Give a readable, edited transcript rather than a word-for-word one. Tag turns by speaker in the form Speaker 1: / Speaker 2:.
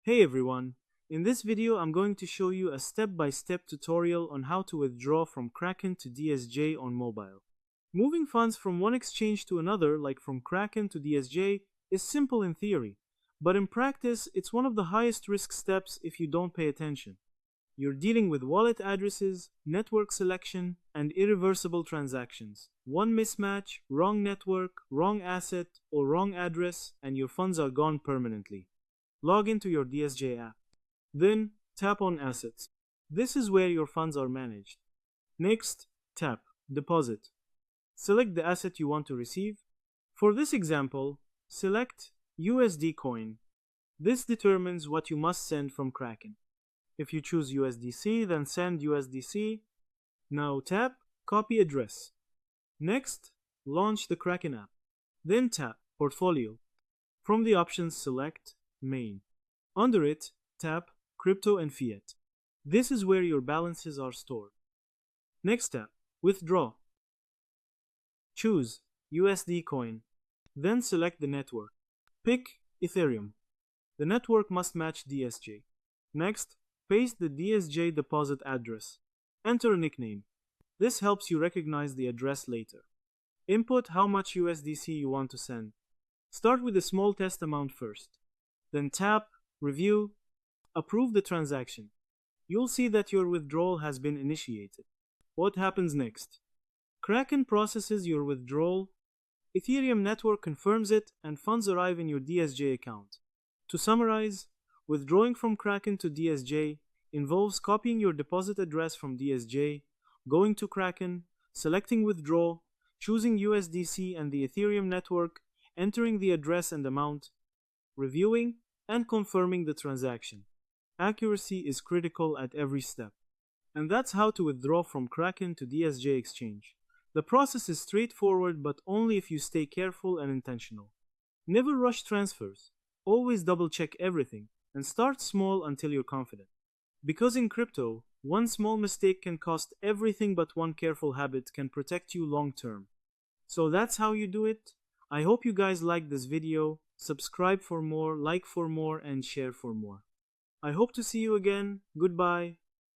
Speaker 1: Hey everyone, in this video I'm going to show you a step-by-step tutorial on how to withdraw from Kraken to DSJ on mobile. Moving funds from one exchange to another, like from Kraken to DSJ, is simple in theory, but in practice it's one of the highest risk steps if you don't pay attention. You're dealing with wallet addresses, network selection, and irreversible transactions. One mismatch, wrong network, wrong asset, or wrong address, and your funds are gone permanently. Log into your DSJ app. Then, tap on Assets. This is where your funds are managed. Next, tap Deposit. Select the asset you want to receive. For this example, select USD coin. This determines what you must send from Kraken. If you choose USDC, then send USDC. Now tap Copy Address. Next, launch the Kraken app. Then tap Portfolio. From the options, select Main. Under it, tap Crypto and Fiat. This is where your balances are stored. Next tap Withdraw. Choose USD coin. Then select the network. Pick Ethereum. The network must match DSJ. Next, paste the DSJ deposit address. Enter a nickname. This helps you recognize the address later. Input how much USDC you want to send. Start with a small test amount first. Then tap Review. Approve the transaction. You'll see that your withdrawal has been initiated. What happens next? Kraken processes your withdrawal. Ethereum network confirms it, and funds arrive in your DSJ account. To summarize, withdrawing from Kraken to DSJ involves copying your deposit address from DSJ, going to Kraken, selecting Withdraw, choosing USDC and the Ethereum network, entering the address and amount, reviewing, and confirming the transaction. Accuracy is critical at every step. And that's how to withdraw from Kraken to DSJ exchange. The process is straightforward, but only if you stay careful and intentional. Never rush transfers. Always double-check everything, and start small until you're confident. Because in crypto, one small mistake can cost everything, but one careful habit can protect you long-term. So that's how you do it. I hope you guys liked this video. Subscribe for more, like for more, and share for more. I hope to see you again. Goodbye.